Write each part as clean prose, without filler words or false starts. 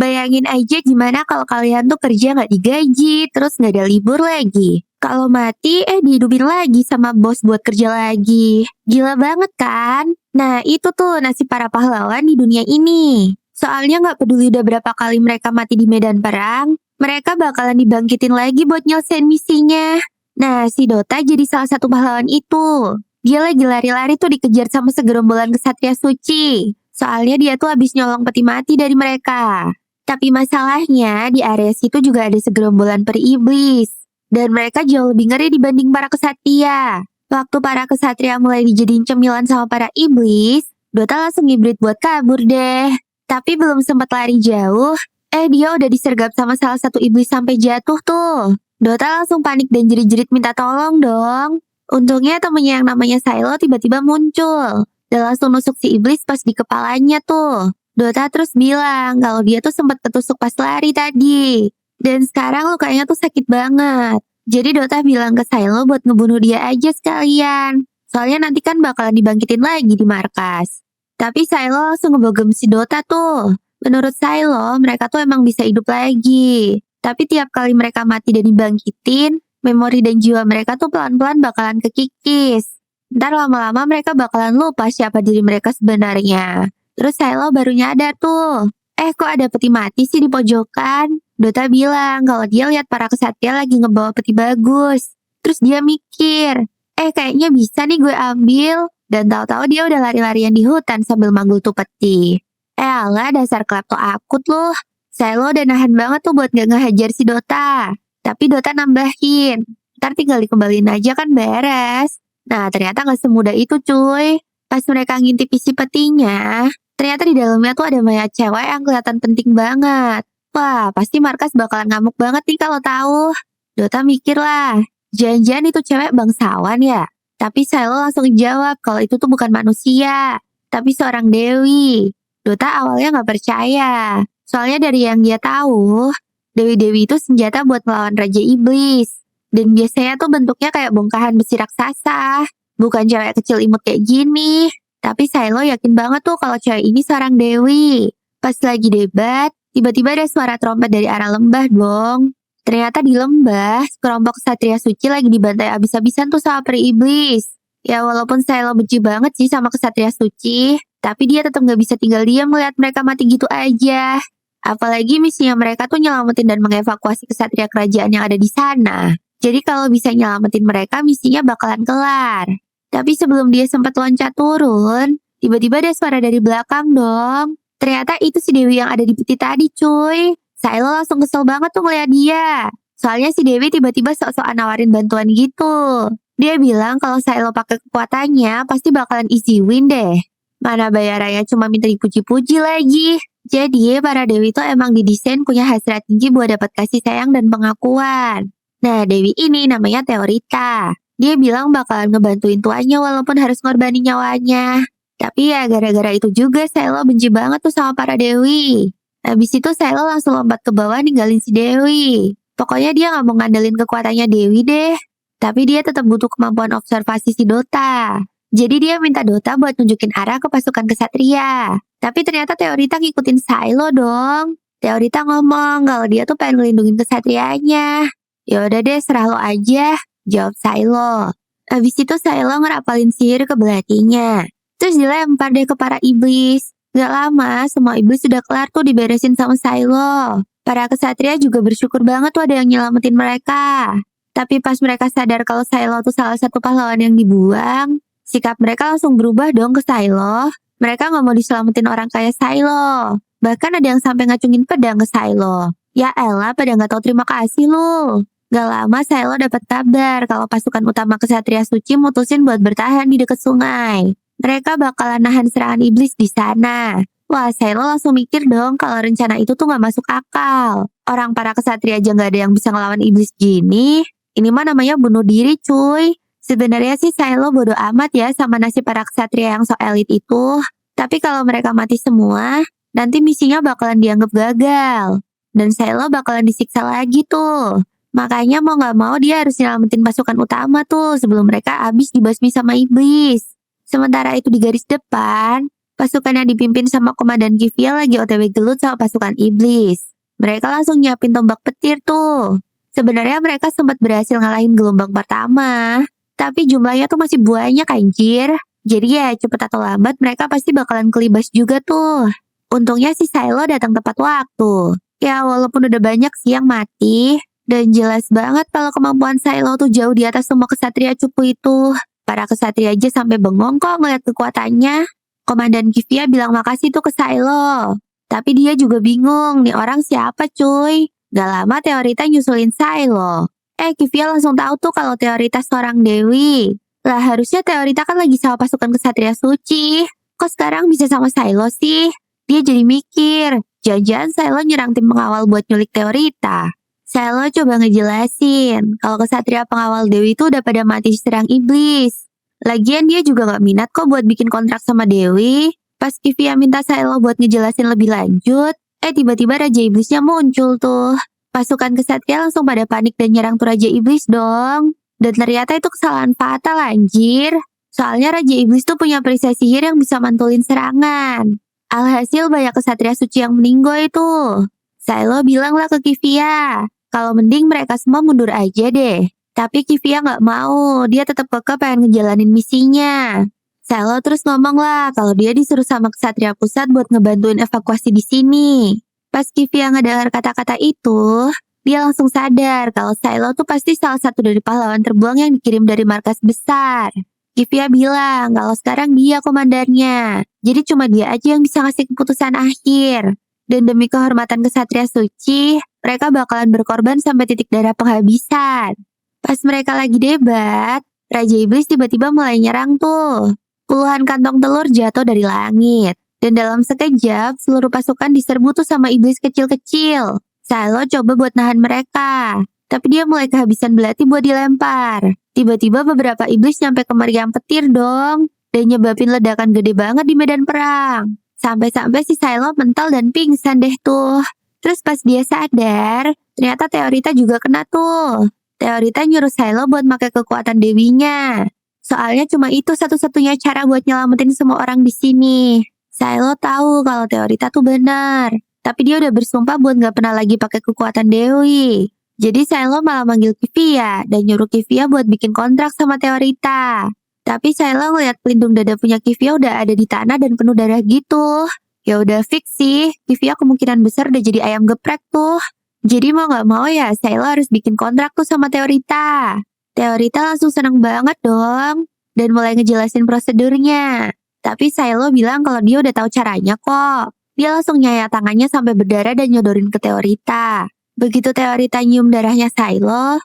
Bayangin aja gimana kalau kalian tuh kerja nggak digaji, terus nggak ada libur lagi. Kalau mati, dihidupin lagi sama bos buat kerja lagi. Gila banget kan? Nah, itu tuh nasib para pahlawan di dunia ini. Soalnya nggak peduli udah berapa kali mereka mati di medan perang, mereka bakalan dibangkitin lagi buat nyelesain misinya. Nah, si Dota jadi salah satu pahlawan itu. Dia lagi lari-lari tuh dikejar sama segerombolan kesatria suci. Soalnya dia tuh habis nyolong peti mati dari mereka. Tapi masalahnya di area situ juga ada segerombolan peri iblis. Dan mereka jauh lebih ngeri dibanding para kesatria. Waktu para kesatria mulai dijadiin cemilan sama para iblis, Dota langsung ngibrit buat kabur deh. Tapi belum sempat lari jauh, dia udah disergap sama salah satu iblis sampai jatuh tuh. Dota langsung panik dan jerit-jerit minta tolong dong. Untungnya temennya yang namanya Silo tiba-tiba muncul. Dan langsung nusuk si iblis pas di kepalanya tuh. Dota terus bilang kalau dia tuh sempat ketusuk pas lari tadi. Dan sekarang lukanya tuh sakit banget. Jadi Dota bilang ke Silo buat ngebunuh dia aja sekalian. Soalnya nanti kan bakalan dibangkitin lagi di markas. Tapi Silo langsung ngebogem si Dota tuh. Menurut Silo, mereka tuh emang bisa hidup lagi. Tapi tiap kali mereka mati dan dibangkitin, memori dan jiwa mereka tuh pelan-pelan bakalan kekikis. Ntar lama-lama mereka bakalan lupa siapa diri mereka sebenarnya. Terus Silo baru nyadar tuh. Kok ada peti mati sih di pojokan? Dota bilang kalau dia lihat para kesatria lagi ngebawa peti bagus. Terus dia mikir, kayaknya bisa nih gue ambil. Dan tahu-tahu dia udah lari-larian di hutan sambil manggul tuh peti. Alah dasar klepto akut loh. Silo udah nahan banget tuh buat gak ngehajar si Dota. Tapi Dota nambahin. Ntar tinggal dikembalin aja kan beres. Nah ternyata gak semudah itu cuy. Pas mereka ngintip isi petinya, ternyata di dalamnya tuh ada mayat cewek yang kelihatan penting banget. Wah pasti markas bakalan ngamuk banget nih kalau tahu. Dota mikir lah, jangan-jangan itu cewek bangsawan ya? Tapi Silo langsung jawab kalau itu tuh bukan manusia, tapi seorang dewi. Dota awalnya gak percaya. Soalnya dari yang dia tahu, dewi-dewi itu senjata buat melawan Raja Iblis. Dan biasanya tuh bentuknya kayak bongkahan besi raksasa. Bukan cewek kecil imut kayak gini. Tapi Silo yakin banget tuh kalau cewek ini seorang dewi. Pas lagi debat, tiba-tiba ada suara trompet dari arah lembah dong. Ternyata di lembah, sekelompok kesatria suci lagi dibantai abis-abisan tuh sama peri iblis. Ya walaupun Silo benci banget sih sama kesatria suci, tapi dia tetap gak bisa tinggal diam melihat mereka mati gitu aja. Apalagi misinya mereka tuh nyelamatin dan mengevakuasi kesatria kerajaan yang ada di sana. Jadi kalau bisa nyelamatin mereka, misinya bakalan kelar. Tapi sebelum dia sempat loncat turun, tiba-tiba ada suara dari belakang dong. Ternyata itu si Dewi yang ada di peti tadi cuy. Silo langsung kesel banget tuh ngeliat dia. Soalnya si Dewi tiba-tiba sok-sokan nawarin bantuan gitu. Dia bilang kalau Silo pakai kekuatannya pasti bakalan easy win deh. Mana bayarannya cuma minta dipuji-puji lagi. Jadi para Dewi tuh emang didesain punya hasrat tinggi buat dapat kasih sayang dan pengakuan. Nah Dewi ini namanya Teorita. Dia bilang bakalan ngebantuin tuanya walaupun harus ngorbanin nyawanya. Tapi ya gara-gara itu juga Silo benci banget tuh sama para Dewi. Habis itu Silo langsung lompat ke bawah ninggalin si Dewi. Pokoknya dia gak mau ngandelin kekuatannya Dewi deh. Tapi dia tetap butuh kemampuan observasi si Dota. Jadi dia minta Dota buat nunjukin arah ke pasukan kesatria. Tapi ternyata Teorita ngikutin Silo dong. Teorita ngomong kalau dia tuh pengen ngelindungin kesatrianya. Yaudah deh serah lo aja, jawab Silo. Habis itu Silo ngerapalin sihir ke belatinya. Terus dilempar deh ke para iblis. Gak lama, semua iblis sudah kelar tuh diberesin sama Silo. Para kesatria juga bersyukur banget tuh ada yang nyelamatin mereka. Tapi pas mereka sadar kalau Silo tuh salah satu pahlawan yang dibuang, sikap mereka langsung berubah dong ke Silo. Mereka gak mau diselamatin orang kayak Silo. Bahkan ada yang sampai ngacungin pedang ke Silo. Ya elah, pada gak tahu terima kasih lu. Gak lama Silo dapat kabar kalau pasukan utama kesatria suci mutusin buat bertahan di dekat sungai. Mereka bakalan nahan serangan iblis di sana. Wah, Silo langsung mikir dong kalau rencana itu tuh gak masuk akal. Orang para kesatria aja gak ada yang bisa ngelawan iblis gini. Ini mah namanya bunuh diri cuy. Sebenarnya sih Silo bodo amat ya sama nasib para kesatria yang so elit itu. Tapi kalau mereka mati semua, nanti misinya bakalan dianggap gagal. Dan Silo bakalan disiksa lagi tuh. Makanya mau gak mau dia harus nyelamatin pasukan utama tuh sebelum mereka habis dibasmi sama iblis. Sementara itu di garis depan, Pasukan yang dipimpin sama Komandan Kivia lagi OTW gelut sama pasukan iblis. Mereka langsung nyiapin tombak petir tuh. Sebenarnya mereka sempat berhasil ngalahin gelombang pertama, tapi jumlahnya tuh masih banyak anjir. Jadi ya cepet atau lambat mereka pasti bakalan kelibas juga tuh. Untungnya si Silo datang tepat waktu. Ya walaupun udah banyak sih yang mati, dan jelas banget kalau kemampuan Silo tuh jauh di atas semua kesatria cupu itu. Para kesatria aja sampai bengong kok ngeliat kekuatannya. Komandan Kivia bilang makasih tuh ke Silo. Tapi dia juga bingung, nih orang siapa cuy? Gak lama Teorita nyusulin Silo. Kivia langsung tahu tuh kalau Teorita seorang dewi. Lah harusnya Teorita kan lagi sama pasukan kesatria suci. Kok sekarang bisa sama Silo sih? Dia jadi mikir, jangan-jangan Silo nyerang tim pengawal buat nyulik Teorita. Silo coba ngejelasin kalau kesatria pengawal dewi itu udah pada mati diserang iblis. Lagian dia juga gak minat kok buat bikin kontrak sama Dewi. Pas Kivia minta Silo buat ngejelasin lebih lanjut, tiba-tiba Raja Iblisnya muncul tuh. Pasukan kesatria langsung pada panik dan nyerang tuh Raja Iblis dong. Dan ternyata itu kesalahan fatal anjir. Soalnya Raja Iblis tuh punya perisai sihir yang bisa mantulin serangan. Alhasil banyak kesatria suci yang meninggoy tuh. Silo bilang lah ke Kivia, kalau mending mereka semua mundur aja deh. Tapi Kivia gak mau, dia tetap kekeh pengen ngejalanin misinya. Silo terus ngomong lah kalau dia disuruh sama kesatria pusat buat ngebantuin evakuasi di sini. Pas Kivia ngedengar kata-kata itu, dia langsung sadar kalau Silo tuh pasti salah satu dari pahlawan terbuang yang dikirim dari markas besar. Kivia bilang kalau sekarang dia komandannya, jadi cuma dia aja yang bisa ngasih keputusan akhir. Dan demi kehormatan kesatria suci, mereka bakalan berkorban sampai titik darah penghabisan. Pas mereka lagi debat, Raja Iblis tiba-tiba mulai nyerang tuh. Puluhan kantong telur jatuh dari langit. Dan dalam sekejap, seluruh pasukan diserbu tuh sama iblis kecil-kecil. Silo coba buat nahan mereka, tapi dia mulai kehabisan belati buat dilempar. Tiba-tiba beberapa iblis nyampe ke meriam petir dong, dan nyebabin ledakan gede banget di medan perang. Sampai-sampai si Silo mental dan pingsan deh tuh. Terus pas dia sadar, ternyata Teorita juga kena tuh. Teorita nyuruh Silo buat pakai kekuatan dewinya. Soalnya cuma itu satu-satunya cara buat nyelamatin semua orang di sini. Silo tahu kalau Teorita tuh benar, tapi dia udah bersumpah buat gak pernah lagi pakai kekuatan dewi. Jadi Silo malah manggil Kivia dan nyuruh Kivia buat bikin kontrak sama Teorita. Tapi Silo ngeliat pelindung dada punya Kivia udah ada di tanah dan penuh darah gitu. Ya udah fix sih, Kivia kemungkinan besar udah jadi ayam geprek tuh. Jadi mau gak mau ya Silo harus bikin kontrak tuh sama Teorita. Teorita langsung seneng banget dong dan mulai ngejelasin prosedurnya. Tapi Silo bilang kalau dia udah tahu caranya kok. Dia langsung nyaya tangannya sampai berdarah dan nyodorin ke Teorita. Begitu Teorita nyium darahnya Silo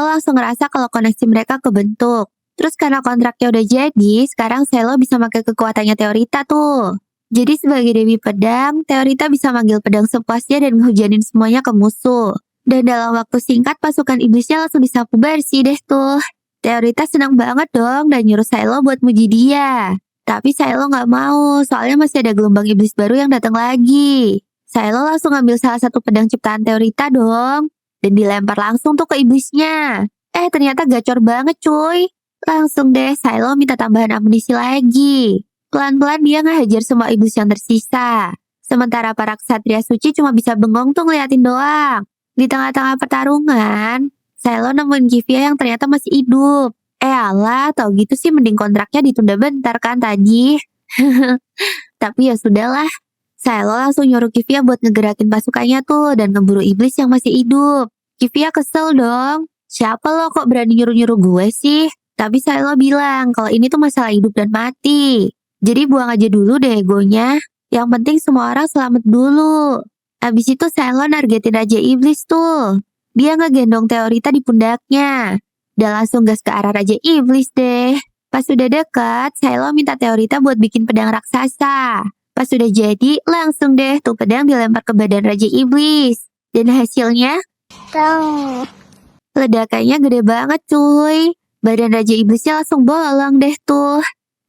langsung ngerasa kalau koneksi mereka kebentuk. Terus karena kontraknya udah jadi, sekarang Silo bisa pakai kekuatannya Teorita tuh. Jadi sebagai Dewi Pedang, Teorita bisa manggil pedang sepuasnya dan ngehujanin semuanya ke musuh. Dan dalam waktu singkat pasukan iblisnya langsung disapu bersih deh tuh. Teorita senang banget dong dan nyuruh Silo buat muji dia. Tapi Silo gak mau, soalnya masih ada gelombang iblis baru yang datang lagi. Silo langsung ngambil salah satu pedang ciptaan Teorita dong. Dan dilempar langsung tuh ke iblisnya. Ternyata gacor banget cuy. Langsung deh Silo minta tambahan amunisi lagi. Pelan-pelan dia ngehajar semua iblis yang tersisa. Sementara para ksatria suci cuma bisa bengong tuh ngeliatin doang. Di tengah-tengah pertarungan, Silo nemuin Kivia yang ternyata masih hidup. Alah, tau gitu sih mending kontraknya ditunda bentar kan tadi. Tapi ya sudahlah. Silo langsung nyuruh Kivia buat ngegerakin pasukannya tuh dan ngeburu iblis yang masih hidup. Kivia kesel dong. Siapa lo kok berani nyuruh-nyuruh gue sih? Tapi Silo bilang kalau ini tuh masalah hidup dan mati. Jadi buang aja dulu deh egonya. Yang penting semua orang selamat dulu. Abis itu Silo nargetin Raja Iblis tuh. Dia ngegendong Teorita di pundaknya. Dan langsung gas ke arah Raja Iblis deh. Pas sudah dekat, Silo minta Teorita buat bikin pedang raksasa. Pas sudah jadi, langsung deh tuh pedang dilempar ke badan Raja Iblis. Dan hasilnya, ledakannya gede banget cuy. Badan Raja Iblisnya langsung bolong deh tuh.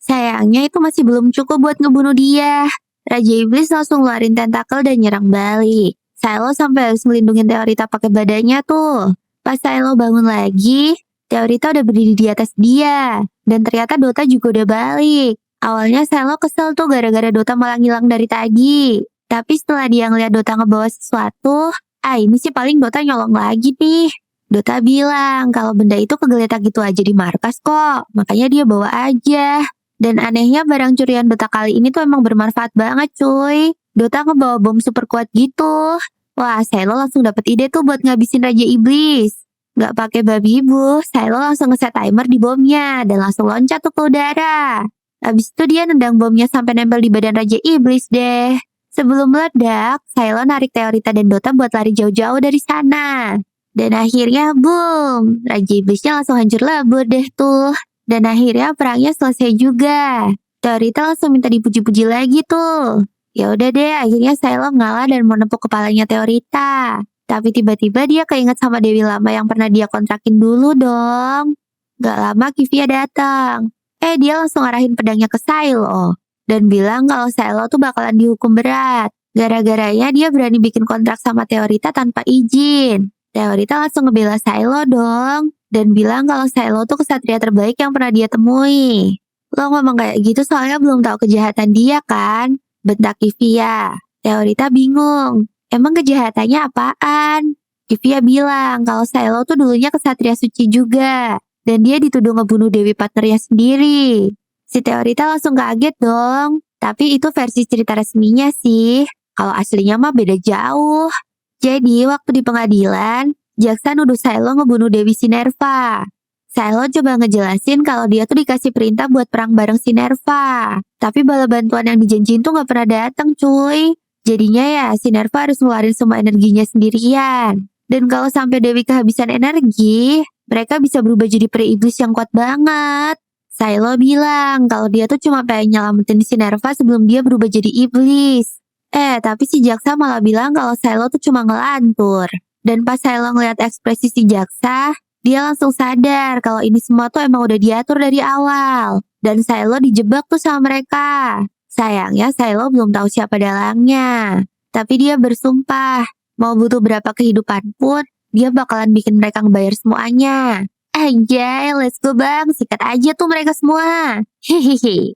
Sayangnya itu masih belum cukup buat ngebunuh dia. Raja Iblis langsung ngeluarin tentakel dan nyerang balik. Silo sampai harus ngelindungin Teorita pakai badannya tuh. Pas Silo bangun lagi, Teorita udah berdiri di atas dia. Dan ternyata Dota juga udah balik. Awalnya Silo kesel tuh gara-gara Dota malah ngilang dari tadi. Tapi setelah dia ngeliat Dota ngebawa sesuatu, ini sih paling Dota nyolong lagi nih. Dota bilang kalau benda itu kegeletak gitu aja di markas kok, makanya dia bawa aja. Dan anehnya barang curian Dota kali ini tuh emang bermanfaat banget cuy. Dota ngebawa bom super kuat gitu. Wah, Silo langsung dapet ide tuh buat ngabisin Raja Iblis. Nggak pakai babi ibu, Silo langsung ngeset timer di bomnya dan langsung loncat tuh ke udara. Habis itu dia nendang bomnya sampai nempel di badan Raja Iblis deh. Sebelum meledak, Silo narik Teorita dan Dota buat lari jauh-jauh dari sana. Dan akhirnya boom, Raja Iblisnya langsung hancur lebur deh tuh. Dan akhirnya perangnya selesai juga. Teorita langsung minta dipuji-puji lagi tuh. Ya udah deh, akhirnya Silo ngalah dan mau nepuk kepalanya Teorita. Tapi tiba-tiba dia keinget sama Dewi Lama yang pernah dia kontrakin dulu dong. Gak lama Kivia datang. Dia langsung arahin pedangnya ke Silo. Dan bilang kalau Silo tuh bakalan dihukum berat. Gara-garanya dia berani bikin kontrak sama Teorita tanpa izin. Teorita langsung ngebela Silo dong. Dan bilang kalau Silo tuh kesatria terbaik yang pernah dia temui. Lo ngomong kayak gitu soalnya belum tahu kejahatan dia kan? Bentak Kivia. Teorita bingung. Emang kejahatannya apaan? Kivia bilang kalau Silo tuh dulunya kesatria suci juga. Dan dia dituduh ngebunuh Dewi partnernya sendiri. Si Teorita langsung kaget dong. Tapi itu versi cerita resminya sih. Kalau aslinya mah beda jauh. Jadi waktu di pengadilan, jaksa nuduh Silo ngebunuh Dewi Sinerva. Silo coba ngejelasin kalau dia tuh dikasih perintah buat perang bareng Sinerva. Tapi bala bantuan yang dijanjiin tuh gak pernah datang cuy. Jadinya ya Sinerva harus ngeluarin semua energinya sendirian. Dan kalau sampai Dewi kehabisan energi, mereka bisa berubah jadi peri iblis yang kuat banget. Silo bilang kalau dia tuh cuma pengen nyelamatin Sinerva sebelum dia berubah jadi iblis. Tapi si jaksa malah bilang kalau Silo tuh cuma ngelantur. Dan pas Silo ngeliat ekspresi si jaksa, dia langsung sadar kalau ini semua tuh emang udah diatur dari awal. Dan Silo dijebak tuh sama mereka. Sayangnya Silo belum tahu siapa dalangnya. Tapi dia bersumpah, mau butuh berapa kehidupan pun, dia bakalan bikin mereka ngebayar semuanya. Anjay, let's go bang, sikat aja tuh mereka semua. Hehehe.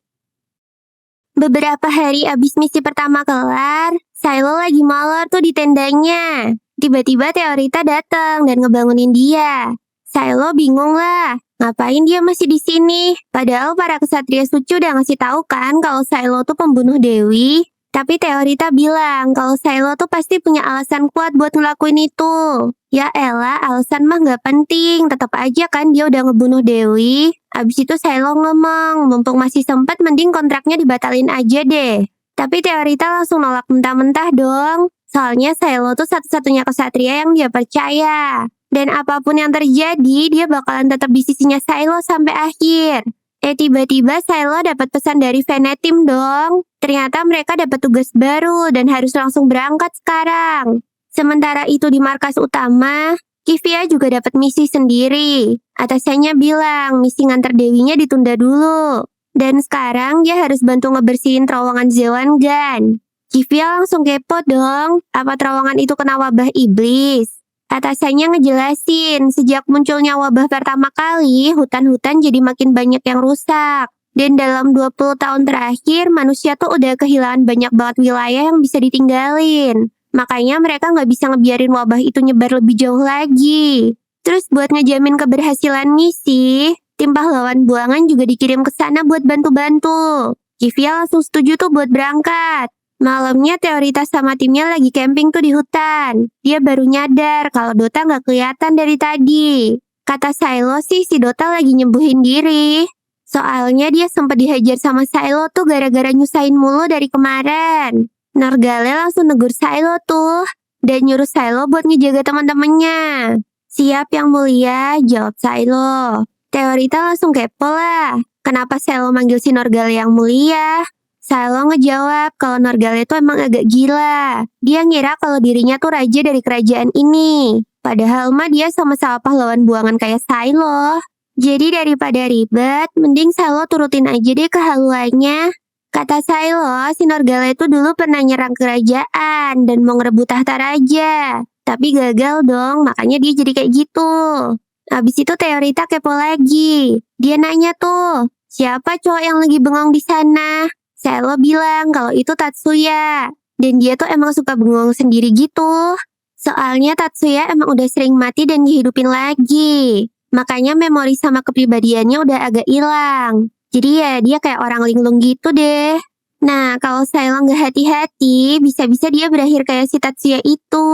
Beberapa hari abis misi pertama kelar, Silo lagi molor tuh di tendanya. Tiba-tiba Teorita datang dan ngebangunin dia. Silo bingung lah, ngapain dia masih di sini? Padahal para kesatria suci udah ngasih tahu kan kalau Silo tuh pembunuh Dewi. Tapi Teorita bilang kalau Silo tuh pasti punya alasan kuat buat ngelakuin itu. Ya elah, alasan mah gak penting, tetap aja kan dia udah ngebunuh Dewi. Abis itu Silo ngomong, mumpung masih sempat mending kontraknya dibatalin aja deh. Tapi Teorita langsung nolak mentah-mentah dong. Soalnya Silo tuh satu-satunya kesatria yang dia percaya. Dan apapun yang terjadi, dia bakalan tetap di sisinya Silo sampai akhir. Tiba-tiba Silo dapat pesan dari Venetim dong. Ternyata mereka dapat tugas baru dan harus langsung berangkat sekarang. Sementara itu di markas utama, Kivia juga dapat misi sendiri. Atasannya bilang misi nganter Dewinya ditunda dulu. Dan sekarang dia harus bantu ngebersihin terowongan Zewangan. Kivia langsung kepo dong, apa terowongan itu kena wabah iblis? Atasannya ngejelasin, sejak munculnya wabah pertama kali, hutan-hutan jadi makin banyak yang rusak. Dan dalam 20 tahun terakhir, manusia tuh udah kehilangan banyak banget wilayah yang bisa ditinggalin. Makanya mereka nggak bisa ngebiarin wabah itu nyebar lebih jauh lagi. Terus buat ngejamin keberhasilan misi, tim pahlawan buangan juga dikirim ke sana buat bantu-bantu. Kivia langsung setuju tuh buat berangkat. Malamnya Teorita sama timnya lagi camping tuh di hutan. Dia baru nyadar kalau Dota nggak kelihatan dari tadi. Kata Silo sih si Dota lagi nyembuhin diri. Soalnya dia sempat dihajar sama Silo tuh gara-gara nyusahin mulu dari kemarin. Norgale langsung negur Silo tuh. Dan nyuruh Silo buat ngejaga teman-temannya. Siap yang mulia, jawab Silo. Teorita langsung kepo lah. Kenapa Silo manggil si Norgale yang mulia? Silo ngejawab kalau Norgale itu emang agak gila. Dia ngira kalau dirinya tuh raja dari kerajaan ini. Padahal mah dia sama-sama pahlawan buangan kayak Silo. Jadi daripada ribet, mending Silo turutin aja deh kehaluannya. Kata Silo, si Norgale itu dulu pernah nyerang kerajaan dan mau ngerebut tahta raja. Tapi gagal dong, makanya dia jadi kayak gitu. Abis itu Teorita kepo lagi. Dia nanya tuh, siapa cowok yang lagi bengong di sana? Silo bilang kalau itu Tatsuya. Dan dia tuh emang suka bengong sendiri gitu. Soalnya Tatsuya emang udah sering mati dan dihidupin lagi. Makanya memori sama kepribadiannya udah agak hilang. Jadi ya dia kayak orang linglung gitu deh. Nah, kalau Silo nggak hati-hati, bisa-bisa dia berakhir kayak si Tatsuya itu.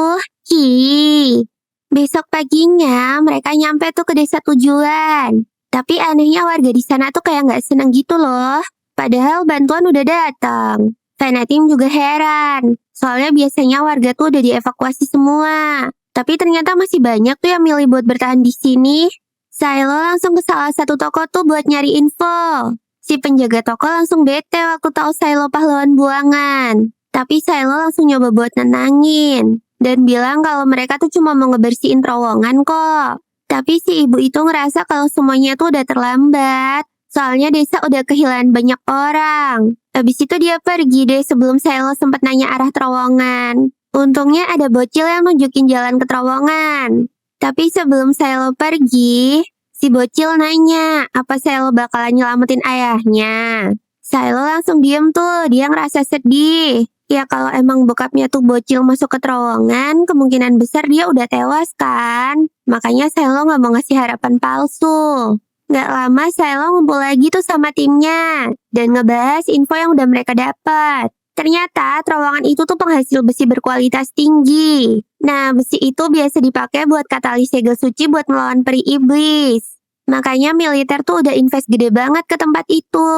Hi. Besok paginya mereka nyampe tuh ke desa tujuan. Tapi anehnya warga di sana tuh kayak nggak seneng gitu loh. Padahal bantuan udah datang. Venetim juga heran. Soalnya biasanya warga tuh udah dievakuasi semua. Tapi ternyata masih banyak tuh yang milih buat bertahan di sini. Silo langsung ke salah satu toko tuh buat nyari info. Si penjaga toko langsung bete waktu tahu Silo pahlawan buangan. Tapi Silo langsung nyoba buat nenangin. Dan bilang kalau mereka tuh cuma mau ngebersihin terowongan kok. Tapi si ibu itu ngerasa kalau semuanya tuh udah terlambat. Soalnya desa udah kehilangan banyak orang. Habis itu dia pergi deh sebelum Silo sempat nanya arah terowongan. Untungnya ada bocil yang nunjukin jalan ke terowongan. Tapi sebelum Silo pergi, si bocil nanya apa Silo bakalan nyelamatin ayahnya. Silo langsung diem tuh, dia ngerasa sedih. Ya kalau emang bokapnya tuh bocil masuk ke terowongan, kemungkinan besar dia udah tewas kan. Makanya Silo gak mau ngasih harapan palsu. Gak lama Silo ngumpul lagi tuh sama timnya dan ngebahas info yang udah mereka dapat. Ternyata terowongan itu tuh penghasil besi berkualitas tinggi. Nah, besi itu biasa dipakai buat katalis segel suci buat melawan peri iblis. Makanya militer tuh udah invest gede banget ke tempat itu.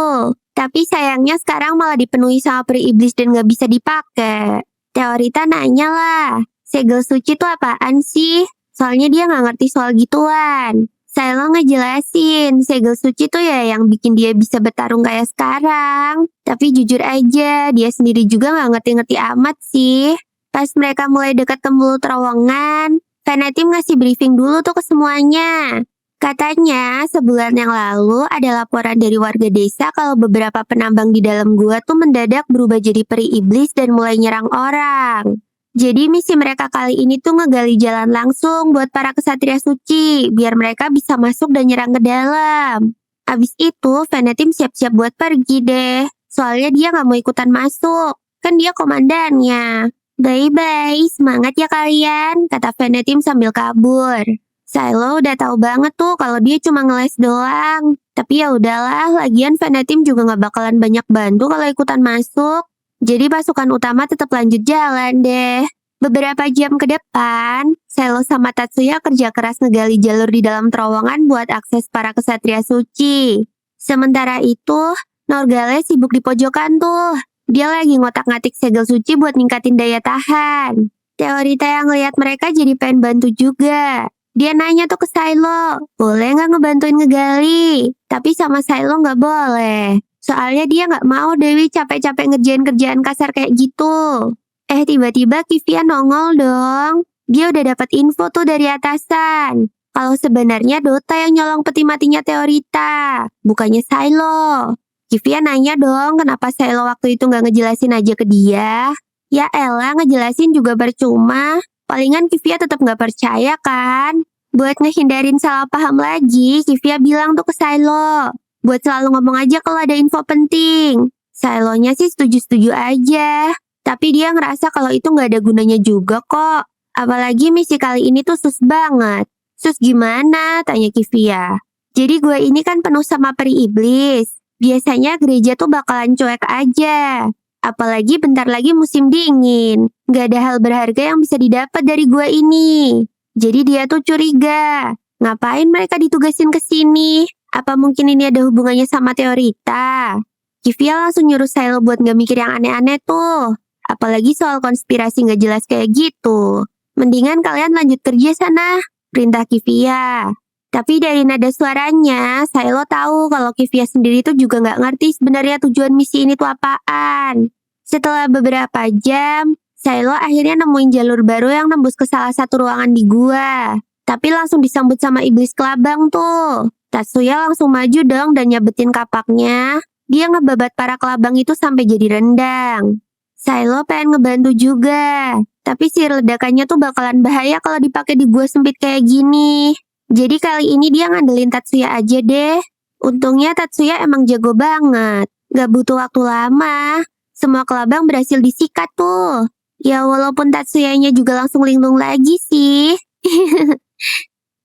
Tapi sayangnya sekarang malah dipenuhi sama peri iblis dan gak bisa dipakai. Teorita nanya lah, segel suci tuh apaan sih? Soalnya dia gak ngerti soal gituan. Silo ngejelasin, segel suci tuh ya yang bikin dia bisa bertarung kayak sekarang. Tapi jujur aja, dia sendiri juga gak ngerti-ngerti amat sih. Pas mereka mulai dekat ke mulut terowongan, Venetim ngasih briefing dulu tuh ke semuanya. Katanya, sebulan yang lalu ada laporan dari warga desa kalau beberapa penambang di dalam gua tuh mendadak berubah jadi peri iblis dan mulai nyerang orang. Jadi misi mereka kali ini tuh ngegali jalan langsung buat para kesatria suci, biar mereka bisa masuk dan nyerang ke dalam. Abis itu, Venetim siap-siap buat pergi deh. Soalnya dia gak mau ikutan masuk, kan dia komandannya. Bye-bye, semangat ya kalian, kata Venetim sambil kabur. Silo udah tahu banget tuh kalau dia cuma ngeles doang. Tapi ya udahlah, lagian Venetim juga gak bakalan banyak bantu kalau ikutan masuk. Jadi pasukan utama tetap lanjut jalan deh. Beberapa jam ke depan, Silo sama Tatsuya kerja keras ngegali jalur di dalam terowongan buat akses para kesatria suci. Sementara itu, Norgale sibuk di pojokan tuh. Dia lagi ngotak-ngatik segel suci buat ningkatin daya tahan. Teorita yang ngeliat mereka jadi pengen bantu juga. Dia nanya tuh ke Silo, boleh nggak ngebantuin ngegali? Tapi sama Silo nggak boleh. Soalnya dia nggak mau Dewi capek-capek ngerjain kerjaan kasar kayak gitu. Tiba-tiba Kivia nongol dong. Dia udah dapat info tuh dari atasan. Kalau sebenarnya Dota yang nyolong peti matinya Teorita, bukannya Silo. Kivia nanya dong kenapa Silo waktu itu nggak ngejelasin aja ke dia. Ya elah, ngejelasin juga percuma. Palingan Kivia tetap nggak percaya kan. Buat ngehindarin salah paham lagi, Kivia bilang tuh ke Silo. Buat selalu ngomong aja kalau ada info penting. Silonya sih setuju-setuju aja. Tapi dia ngerasa kalau itu nggak ada gunanya juga kok. Apalagi misi kali ini tuh sus banget. Sus gimana? Tanya Kivia. Jadi gue ini kan penuh sama peri iblis. Biasanya gereja tuh bakalan cuek aja. Apalagi bentar lagi musim dingin. Nggak ada hal berharga yang bisa didapat dari gue ini. Jadi dia tuh curiga. Ngapain mereka ditugasin ke sini? Apa mungkin ini ada hubungannya sama Teorita? Kivia langsung nyuruh Silo buat gak mikir yang aneh-aneh tuh. Apalagi soal konspirasi gak jelas kayak gitu. Mendingan kalian lanjut kerja sana, perintah Kivia. Tapi dari nada suaranya, Silo tahu kalau Kivia sendiri tuh juga gak ngerti sebenarnya tujuan misi ini tuh apaan. Setelah beberapa jam, Silo akhirnya nemuin jalur baru yang nembus ke salah satu ruangan di gua. Tapi langsung disambut sama iblis kelabang tuh. Tatsuya langsung maju dong dan nyabetin kapaknya. Dia ngebabat para kelabang itu sampai jadi rendang. Silo pengen ngebantu juga. Tapi si ledakannya tuh bakalan bahaya kalau dipakai di gua sempit kayak gini. Jadi kali ini dia ngandelin Tatsuya aja deh. Untungnya Tatsuya emang jago banget. Gak butuh waktu lama. Semua kelabang berhasil disikat tuh. Ya walaupun Tatsuyanya juga langsung linglung lagi sih.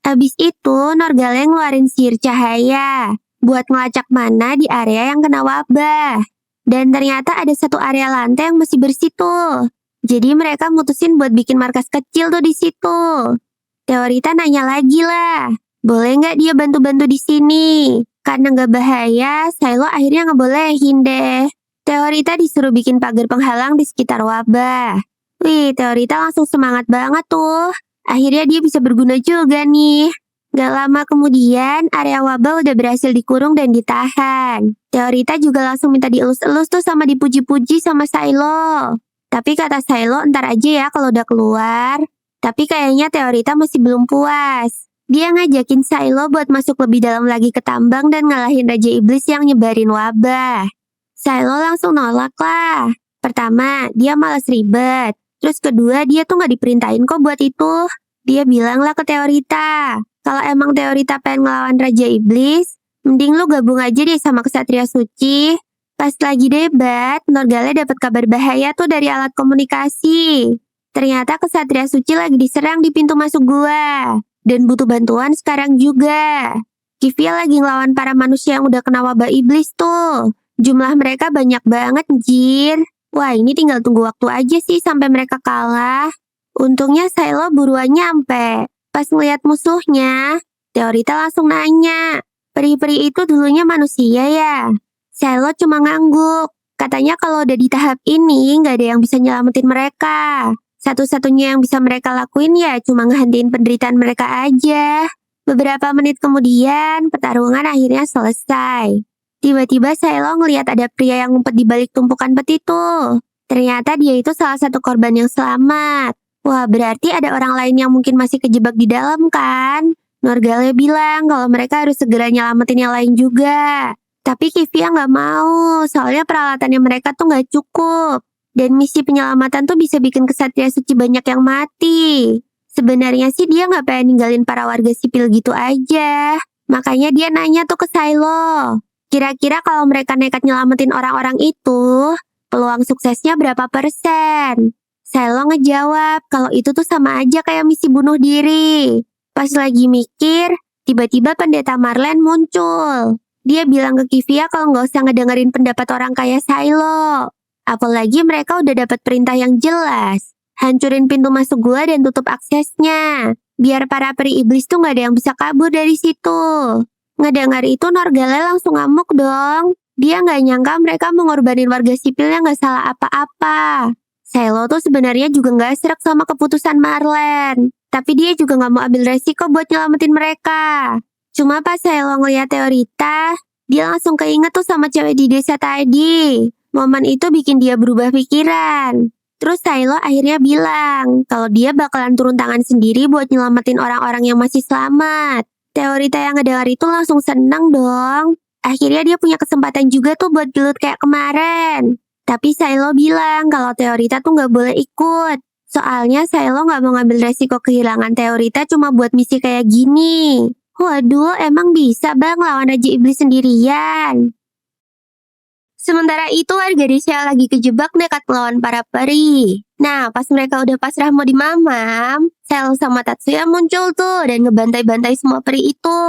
Habis itu Norgale ngeluarin sihir cahaya buat ngelacak mana di area yang kena wabah. Dan ternyata ada satu area lantai yang masih bersih tuh. Jadi mereka mutusin buat bikin markas kecil tuh di situ. Teorita nanya lagi lah, boleh nggak dia bantu-bantu di sini? Karena nggak bahaya, Silo akhirnya ngebolehin deh. Teorita disuruh bikin pagar penghalang di sekitar wabah. Wih, Teorita langsung semangat banget tuh. Akhirnya dia bisa berguna juga nih. Gak lama kemudian, area wabah udah berhasil dikurung dan ditahan. Teorita juga langsung minta dielus-elus tuh sama dipuji-puji sama Silo. Tapi kata Silo ntar aja ya kalau udah keluar. Tapi kayaknya Teorita masih belum puas. Dia ngajakin Silo buat masuk lebih dalam lagi ke tambang dan ngalahin Raja Iblis yang nyebarin wabah. Silo langsung nolak lah. Pertama, dia malas ribet. Terus kedua, dia tuh gak diperintahin kok buat itu. Dia bilang lah ke Teorita, kalau emang Teorita pengen ngelawan Raja Iblis, mending lu gabung aja deh sama Kesatria Suci. Pas lagi debat, Norgale dapat kabar bahaya tuh dari alat komunikasi. Ternyata Kesatria Suci lagi diserang di pintu masuk gua. Dan butuh bantuan sekarang juga. Kivia lagi ngelawan para manusia yang udah kena wabah iblis tuh. Jumlah mereka banyak banget, jir. Wah, ini tinggal tunggu waktu aja sih sampai mereka kalah. Untungnya Silo buruan nyampe. Pas ngeliat musuhnya, Teorita langsung nanya, peri-peri itu dulunya manusia ya? Silo cuma ngangguk. Katanya kalau udah di tahap ini, nggak ada yang bisa nyelamatin mereka. Satu-satunya yang bisa mereka lakuin ya cuma ngehentiin penderitaan mereka aja. Beberapa menit kemudian, pertarungan akhirnya selesai. Tiba-tiba Silo ngeliat ada pria yang ngumpet di balik tumpukan peti tuh. Ternyata dia itu salah satu korban yang selamat. Wah, berarti ada orang lain yang mungkin masih kejebak di dalam kan? Norgale bilang kalau mereka harus segera nyelamatin yang lain juga. Tapi Kivia nggak mau, soalnya peralatannya mereka tuh nggak cukup. Dan misi penyelamatan tuh bisa bikin Kesatria Suci banyak yang mati. Sebenarnya sih dia nggak pengen ninggalin para warga sipil gitu aja. Makanya dia nanya tuh ke Silo. Kira-kira kalau mereka nekat nyelamatin orang-orang itu, peluang suksesnya berapa persen? Silo ngejawab kalau itu tuh sama aja kayak misi bunuh diri. Pas lagi mikir, tiba-tiba pendeta Marlen muncul. Dia bilang ke Kivia kalau nggak usah ngedengerin pendapat orang kayak Silo. Apalagi mereka udah dapat perintah yang jelas. Hancurin pintu masuk gua dan tutup aksesnya. Biar para peri iblis tuh nggak ada yang bisa kabur dari situ. Ngedengar itu Norgale langsung ngamuk dong. Dia nggak nyangka mereka mengorbanin warga sipil yang nggak salah apa-apa. Silo tuh sebenarnya juga nggak srek sama keputusan Marlen. Tapi dia juga nggak mau ambil resiko buat nyelamatin mereka. Cuma pas Silo ngeliat Teorita, dia langsung keinget tuh sama cewek di desa tadi. Momen itu bikin dia berubah pikiran. Terus Silo akhirnya bilang kalau dia bakalan turun tangan sendiri buat nyelamatin orang-orang yang masih selamat. Teorita yang ngedengar itu langsung seneng dong. Akhirnya dia punya kesempatan juga tuh buat gelut kayak kemarin. Tapi Silo bilang kalau Teorita tuh nggak boleh ikut. Soalnya Silo nggak mau ngambil resiko kehilangan Teorita cuma buat misi kayak gini. Waduh, emang bisa bang lawan Raja Iblis sendirian? Sementara itu warga desa lagi kejebak nekat melawan para peri. Nah, pas mereka udah pasrah mau dimamam, Silo sama Tatsuya muncul tuh dan ngebantai-bantai semua peri itu.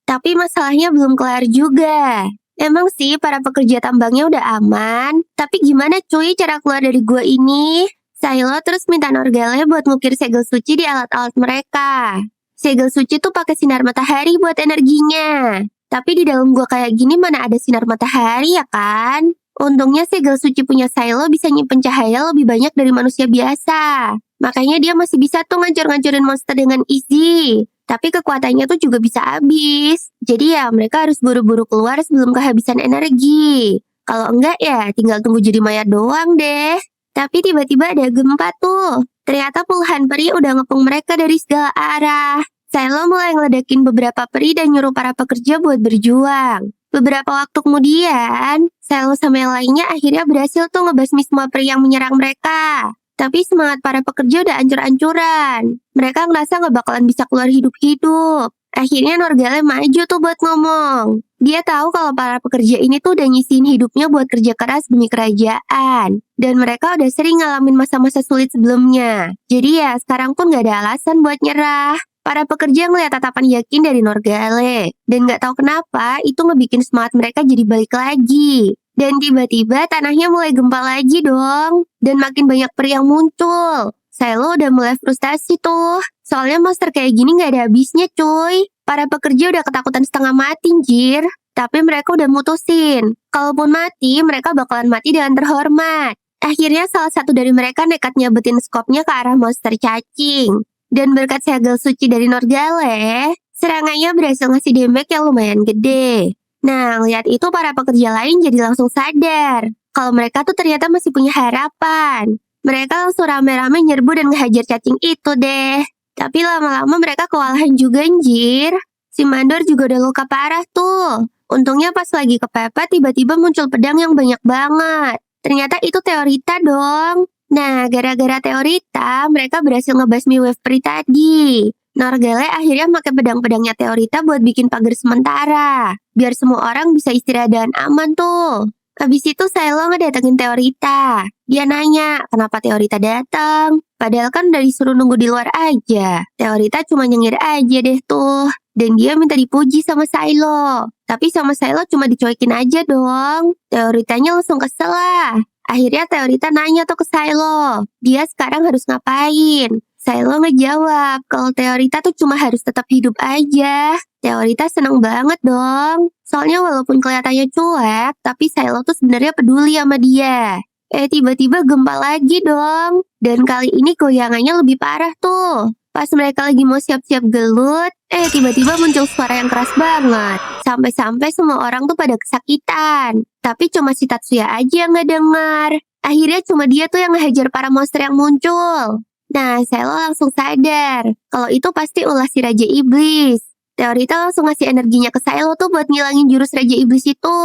Tapi masalahnya belum kelar juga. Emang sih para pekerja tambangnya udah aman, tapi gimana cuy cara keluar dari gua ini? Silo terus minta Norgale buat ngukir segel suci di alat-alat mereka. Segel suci tuh pakai sinar matahari buat energinya. Tapi di dalam gua kayak gini mana ada sinar matahari ya kan? Untungnya segel suci punya Silo bisa nyimpen cahaya lebih banyak dari manusia biasa. Makanya dia masih bisa tuh ngancur-ngancurin monster dengan easy. Tapi kekuatannya tuh juga bisa habis. Jadi ya mereka harus buru-buru keluar sebelum kehabisan energi. Kalau enggak ya tinggal tunggu jadi mayat doang deh. Tapi tiba-tiba ada gempa tuh. Ternyata puluhan peri udah ngepung mereka dari segala arah. Silo mulai ngeledakin beberapa peri dan nyuruh para pekerja buat berjuang. Beberapa waktu kemudian, Silo sama yang lainnya akhirnya berhasil tuh ngebasmi semua peri yang menyerang mereka. Tapi semangat para pekerja udah ancur-ancuran. Mereka ngerasa gak bakalan bisa keluar hidup-hidup. Akhirnya Norgale maju tuh buat ngomong. Dia tahu kalau para pekerja ini tuh udah nyisihin hidupnya buat kerja keras demi kerajaan. Dan mereka udah sering ngalamin masa-masa sulit sebelumnya. Jadi ya sekarang pun gak ada alasan buat nyerah. Para pekerja ngeliat tatapan yakin dari Norgale. Dan gak tahu kenapa itu ngebikin semangat mereka jadi balik lagi. Dan tiba-tiba tanahnya mulai gempa lagi dong. Dan makin banyak peri yang muncul. Silo udah mulai frustasi tuh. Soalnya monster kayak gini gak ada habisnya cuy. Para pekerja udah ketakutan setengah mati jir. Tapi mereka udah mutusin. Kalaupun mati, mereka bakalan mati dengan terhormat. Akhirnya salah satu dari mereka nekat nyabetin skopnya ke arah monster cacing. Dan berkat segel suci dari Norgale, serangannya berhasil ngasih damage yang lumayan gede. Nah, ngeliat itu para pekerja lain jadi langsung sadar. Kalau mereka tuh ternyata masih punya harapan. Mereka langsung rame-rame nyerbu dan ngehajar cacing itu deh. Tapi lama-lama mereka kewalahan juga anjir. Si Mandor juga udah luka parah tuh. Untungnya pas lagi kepepet tiba-tiba muncul pedang yang banyak banget. Ternyata itu Teorita dong. Nah, gara-gara Teorita mereka berhasil ngebasmi wave peri tadi. Norgale akhirnya pakai pedang-pedangnya Teorita buat bikin pagar sementara. Biar semua orang bisa istirahat dan aman tuh. Habis itu Silo ngedatengin Teorita. Dia nanya, kenapa Teorita datang? Padahal kan udah disuruh nunggu di luar aja. Teorita cuma nyengir aja deh tuh. Dan dia minta dipuji sama Silo. Tapi sama Silo cuma dicuekin aja dong. Teoritanya langsung kesel lah. Akhirnya Teorita nanya tuh ke Silo. Dia sekarang harus ngapain? Silo ngejawab kalau Teorita tuh cuma harus tetap hidup aja. Teorita seneng banget dong. Soalnya walaupun kelihatannya cuek, tapi Silo tuh sebenarnya peduli sama dia. Tiba-tiba gempa lagi dong. Dan kali ini goyangannya lebih parah tuh. Pas mereka lagi mau siap-siap gelut, tiba-tiba muncul suara yang keras banget. Sampai-sampai semua orang tuh pada kesakitan. Tapi cuma si Tatsuya aja yang gak dengar. Akhirnya cuma dia tuh yang ngehajar para monster yang muncul. Nah, Silo langsung sadar kalau itu pasti ulah si Raja Iblis. Teorita langsung ngasih energinya ke Silo tuh buat ngilangin jurus Raja Iblis itu.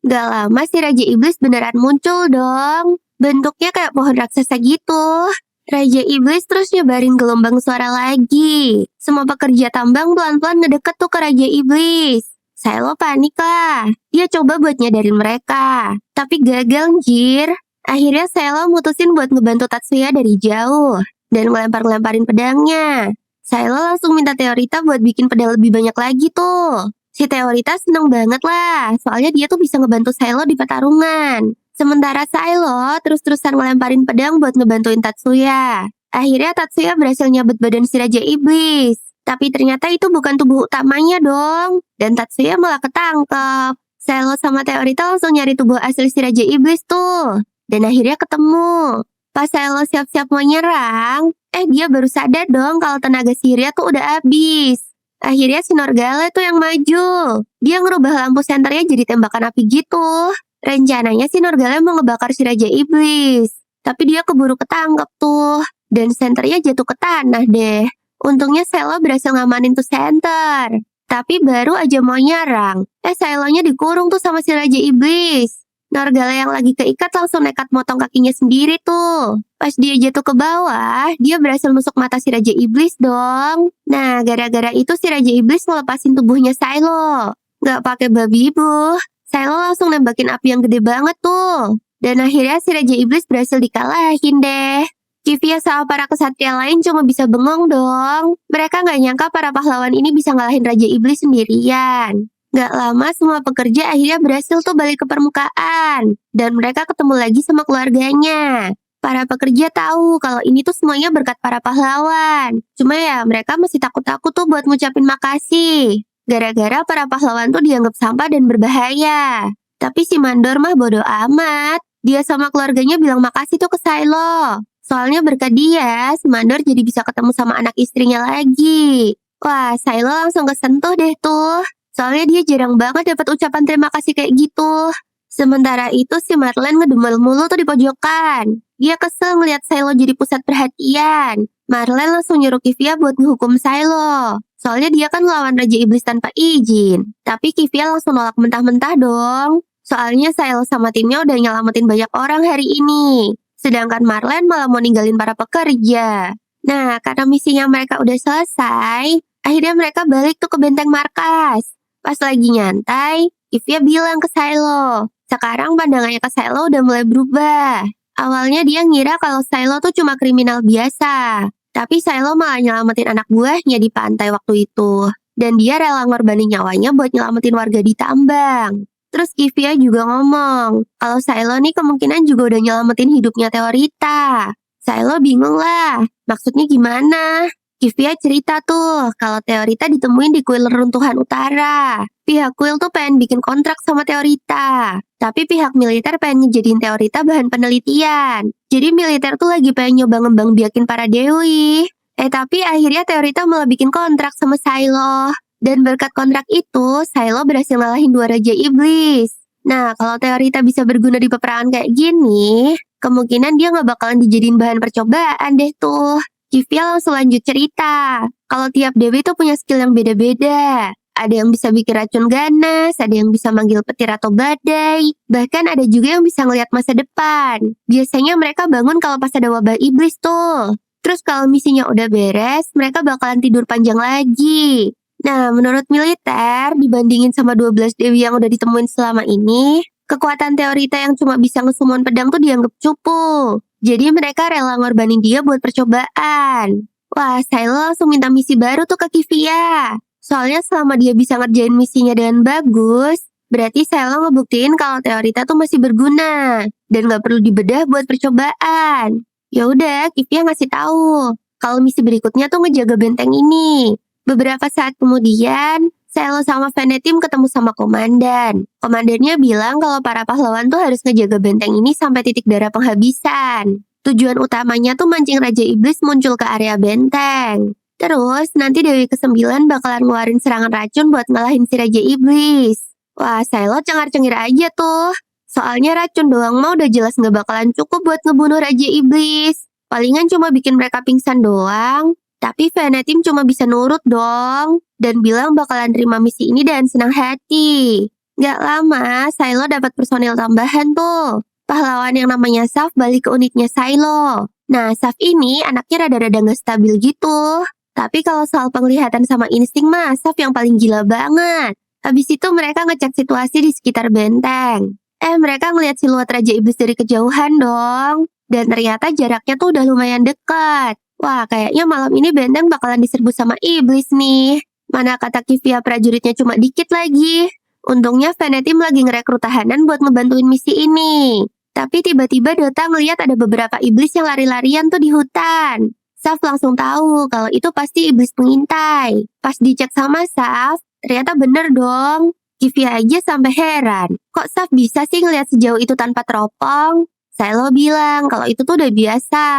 Gak lama si Raja Iblis beneran muncul dong. Bentuknya kayak pohon raksasa gitu. Raja Iblis terus nyebarin gelombang suara lagi. Semua pekerja tambang pelan-pelan ngedeket tuh ke Raja Iblis. Silo panik lah. Dia coba buat nyadarin mereka. Tapi gagal anjir. Akhirnya Silo mutusin buat ngebantu Tatsuya dari jauh. Dan ngelempar-ngelemparin pedangnya. Silo langsung minta Teorita buat bikin pedang lebih banyak lagi tuh. Si Teorita seneng banget lah, soalnya dia tuh bisa ngebantu Silo di pertarungan. Sementara Silo terus-terusan ngelemparin pedang buat ngebantuin Tatsuya. Akhirnya Tatsuya berhasil nyabet badan si Raja Iblis. Tapi ternyata itu bukan tubuh utamanya dong. Dan Tatsuya malah ketangkep. Silo sama Teorita langsung nyari tubuh asli si Raja Iblis tuh. Dan akhirnya ketemu. Pas Silo siap-siap mau nyerang, dia baru sadar dong kalau tenaga sihirnya tuh udah habis. Akhirnya si Norgale tuh yang maju. Dia ngerubah lampu senternya jadi tembakan api gitu. Rencananya si Norgale mau ngebakar si Raja Iblis. Tapi dia keburu ketangkep tuh. Dan senternya jatuh ke tanah deh. Untungnya Silo berhasil ngamanin tuh senter. Tapi baru aja mau nyerang, Silonya dikurung tuh sama si Raja Iblis. Norgale yang lagi keikat langsung nekat motong kakinya sendiri tuh. Pas dia jatuh ke bawah, dia berhasil nusuk mata si Raja Iblis dong. Nah, gara-gara itu si Raja Iblis ngelepasin tubuhnya Silo. Gak pakai babi bu. Silo langsung nembakin api yang gede banget tuh. Dan akhirnya si Raja Iblis berhasil dikalahin deh. Kivia sama para kesatria lain cuma bisa bengong dong. Mereka gak nyangka para pahlawan ini bisa ngalahin Raja Iblis sendirian. Gak lama semua pekerja akhirnya berhasil tuh balik ke permukaan. Dan mereka ketemu lagi sama keluarganya. Para pekerja tahu kalau ini tuh semuanya berkat para pahlawan. Cuma ya mereka masih takut-takut tuh buat ngucapin makasih. Gara-gara para pahlawan tuh dianggap sampah dan berbahaya. Tapi si Mandor mah bodo amat. Dia sama keluarganya bilang makasih tuh ke Silo. Soalnya berkat dia, si Mandor jadi bisa ketemu sama anak istrinya lagi. Wah, Silo langsung kesentuh deh tuh. Soalnya dia jarang banget dapat ucapan terima kasih kayak gitu. Sementara itu si Marlene ngedumel mulu tuh di pojokan. Dia kesel ngeliat Silo jadi pusat perhatian. Marlene langsung nyuruh Kivia buat ngehukum Silo. Soalnya dia kan ngelawan Raja Iblis tanpa izin. Tapi Kivia langsung nolak mentah-mentah dong. Soalnya Silo sama timnya udah nyelamatin banyak orang hari ini. Sedangkan Marlene malah mau ninggalin para pekerja. Nah, karena misinya mereka udah selesai, Akhirnya mereka balik tuh ke benteng markas. Pas lagi nyantai, Kivia bilang ke Silo. Sekarang pandangannya ke Silo udah mulai berubah. Awalnya dia ngira kalau Silo tuh cuma kriminal biasa. Tapi Silo malah nyelamatin anak buahnya di pantai waktu itu. Dan dia rela ngorbanin nyawanya buat nyelamatin warga di tambang. Terus Kivia juga ngomong, kalau Silo nih kemungkinan juga udah nyelamatin hidupnya Teorita. Silo bingung lah, maksudnya gimana? Kivia cerita tuh, kalau Teorita ditemuin di kuil reruntuhan utara. Pihak kuil tuh pengen bikin kontrak sama Teorita. Tapi pihak militer pengen ngejadiin Teorita bahan penelitian. Jadi militer tuh lagi pengen nyoba ngembang biakin para dewi. Tapi akhirnya Teorita malah bikin kontrak sama Silo. Dan berkat kontrak itu, Silo berhasil ngalahin 2 raja iblis. Nah, kalau Teorita bisa berguna di peperangan kayak gini, kemungkinan dia nggak bakalan dijadiin bahan percobaan deh tuh. Kivia langsung lanjut cerita. Kalau tiap dewi tuh punya skill yang beda-beda. Ada yang bisa bikin racun ganas, ada yang bisa manggil petir atau badai. Bahkan ada juga yang bisa ngelihat masa depan. Biasanya mereka bangun kalau pas ada wabah iblis tuh. Terus kalau misinya udah beres, mereka bakalan tidur panjang lagi. Nah, menurut militer, dibandingin sama 12 dewi yang udah ditemuin selama ini, kekuatan Teorita yang cuma bisa ngesummon pedang tuh dianggap cupu. Jadi mereka rela ngorbanin dia buat percobaan. Wah, Silo langsung minta misi baru tuh ke Kivia. Soalnya selama dia bisa ngerjain misinya dengan bagus, berarti Silo ngebuktiin kalau Teorita tuh masih berguna dan gak perlu dibedah buat percobaan. Ya udah, Kivia ngasih tahu kalau misi berikutnya tuh ngejaga benteng ini. Beberapa saat kemudian, Silo sama Venetim ketemu sama komandan. Komandannya bilang kalau para pahlawan tuh harus ngejaga benteng ini sampai titik darah penghabisan. Tujuan utamanya tuh mancing Raja Iblis muncul ke area benteng. Terus, nanti Dewi ke-9 bakalan ngeluarin serangan racun buat ngalahin si Raja Iblis. Wah, Silo cengar-cengir aja tuh. Soalnya racun doang mah udah jelas nggak bakalan cukup buat ngebunuh Raja Iblis. Palingan cuma bikin mereka pingsan doang. Tapi Venetim cuma bisa nurut dong, dan bilang bakalan terima misi ini dengan senang hati. Gak lama, Silo dapat personil tambahan tuh. Pahlawan yang namanya Saf balik ke unitnya Silo. Nah, Saf ini anaknya rada-rada gak stabil gitu. Tapi kalau soal penglihatan sama insting mah, Saf yang paling gila banget. Habis itu mereka ngecek situasi di sekitar benteng. Mereka ngeliat siluet Raja Iblis dari kejauhan dong. Dan ternyata jaraknya tuh udah lumayan dekat. Wah, kayaknya malam ini benteng bakalan diserbu sama iblis nih. Mana kata Kivia prajuritnya cuma dikit lagi. Untungnya Venetim lagi ngerekrut tahanan buat ngebantuin misi ini. Tapi tiba-tiba Dota ngeliat ada beberapa iblis yang lari-larian tuh di hutan. Saf langsung tahu kalau itu pasti iblis pengintai. Pas dicek sama Saf, ternyata bener dong. Kivia aja sampai heran. Kok Saf bisa sih ngeliat sejauh itu tanpa teropong? Silo bilang kalau itu tuh udah biasa.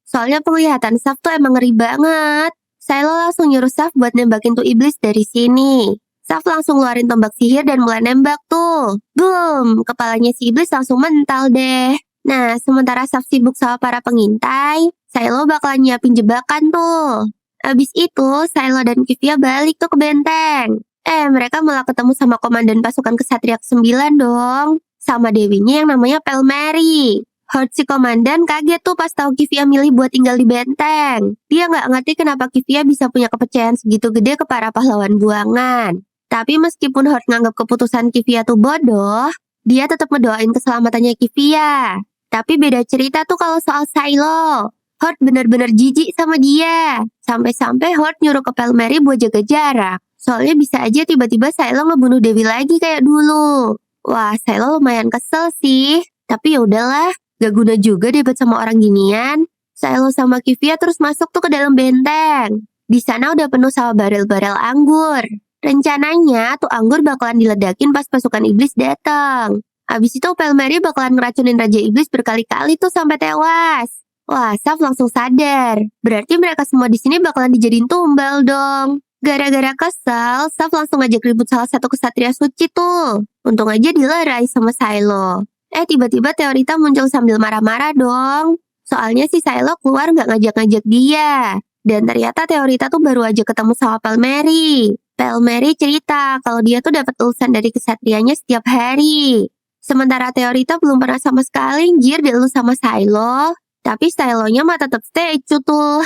Soalnya penglihatan Saf tuh emang ngeri banget. Silo langsung nyuruh Saf buat nembakin tuh iblis dari sini. Saf langsung ngeluarin tombak sihir dan mulai nembak tuh. Boom! Kepalanya si iblis langsung mental deh. Nah, sementara Saf sibuk sama para pengintai, Silo bakalan nyiapin jebakan tuh. Abis itu, Silo dan Kivia balik tuh ke benteng. Mereka malah ketemu sama komandan pasukan kesatria ke-9 dong. Sama dewinya yang namanya Pelmeri. Hot si komandan kaget tuh pas tahu Kivia milih buat tinggal di benteng. Dia nggak ngerti kenapa Kivia bisa punya kepercayaan segitu gede ke para pahlawan buangan. Tapi meskipun Hot nganggap keputusan Kivia tuh bodoh, dia tetap ngedoain keselamatannya Kivia. Tapi beda cerita tuh kalau soal Silo. Hot bener-bener jijik sama dia. Sampai-sampai Hot nyuruh ke Pelmeri buat jaga jarak. Soalnya bisa aja tiba-tiba Silo ngebunuh Dewi lagi kayak dulu. Wah, Silo lumayan kesel sih. Tapi ya udahlah. Gak guna juga debat sama orang ginian. Silo sama Kivia terus masuk tuh ke dalam benteng. Di sana udah penuh sama barel-barel anggur. Rencananya tuh anggur bakalan diledakin pas pasukan iblis datang. Abis itu Pelmeri bakalan ngeracunin Raja Iblis berkali-kali tuh sampai tewas. Wah, Saf langsung sadar. Berarti mereka semua di sini bakalan dijadiin tumbal dong. Gara-gara kesel, Saf langsung ngajak ribut salah satu kesatria suci tuh. Untung aja dilerai sama Silo. Tiba-tiba Teorita muncul sambil marah-marah dong. Soalnya si Silo keluar gak ngajak-ngajak dia. Dan ternyata Teorita tuh baru aja ketemu sama Pelmeri. Pelmeri cerita kalau dia tuh dapat urusan dari kesatrianya setiap hari. Sementara Teorita belum pernah sama sekali ngir dielus sama Silo. Tapi Silonya mah tetap stay tuh.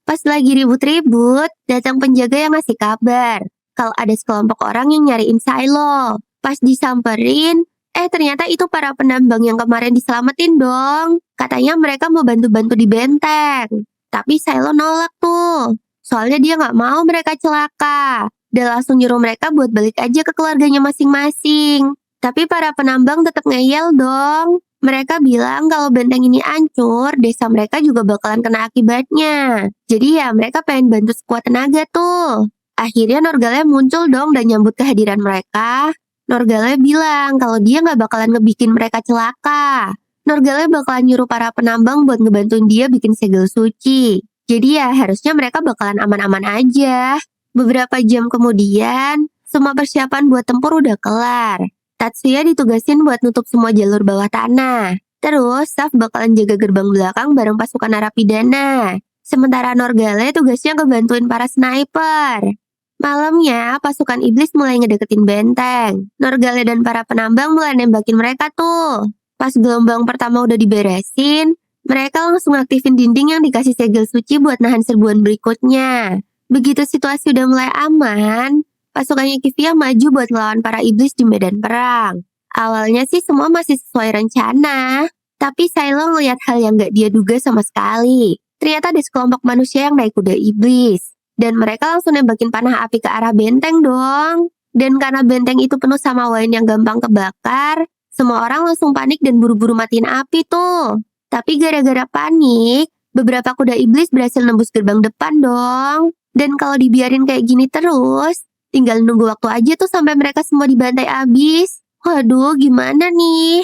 Pas lagi ribut-ribut, datang penjaga yang ngasih kabar kalau ada sekelompok orang yang nyariin silo. Pas disamperin, ternyata itu para penambang yang kemarin diselamatin dong. Katanya mereka mau bantu-bantu di benteng. Tapi Silo nolak tuh. Soalnya dia nggak mau mereka celaka. Dia langsung nyuruh mereka buat balik aja ke keluarganya masing-masing. Tapi para penambang tetap ngeyel dong. Mereka bilang kalau benteng ini hancur, desa mereka juga bakalan kena akibatnya. Jadi ya mereka pengen bantu sekuat tenaga tuh. Akhirnya Norgale muncul dong dan nyambut kehadiran mereka. Norgale bilang kalau dia nggak bakalan ngebikin mereka celaka. Norgale bakalan nyuruh para penambang buat ngebantuin dia bikin segel suci. Jadi ya harusnya mereka bakalan aman-aman aja. Beberapa jam kemudian, semua persiapan buat tempur udah kelar. Tatsuya ditugasin buat nutup semua jalur bawah tanah. Terus, staff bakalan jaga gerbang belakang bareng pasukan narapidana. Sementara Norgale tugasnya ngebantuin para sniper. Malamnya, pasukan iblis mulai ngedeketin benteng. Norgale dan para penambang mulai nembakin mereka tuh. Pas gelombang pertama udah diberesin, mereka langsung aktifin dinding yang dikasih segel suci buat nahan serbuan berikutnya. Begitu situasi udah mulai aman, pasukannya Kifia maju buat ngelawan para iblis di medan perang. Awalnya sih semua masih sesuai rencana, tapi Silo ngeliat hal yang gak dia duga sama sekali. Ternyata ada sekelompok manusia yang naik kuda iblis. Dan mereka langsung nembakin panah api ke arah benteng dong. Dan karena benteng itu penuh sama wine yang gampang kebakar, semua orang langsung panik dan buru-buru matiin api tuh. Tapi gara-gara panik, beberapa kuda iblis berhasil nembus gerbang depan dong. Dan kalau dibiarin kayak gini terus, tinggal nunggu waktu aja tuh sampai mereka semua dibantai abis. Waduh, gimana nih?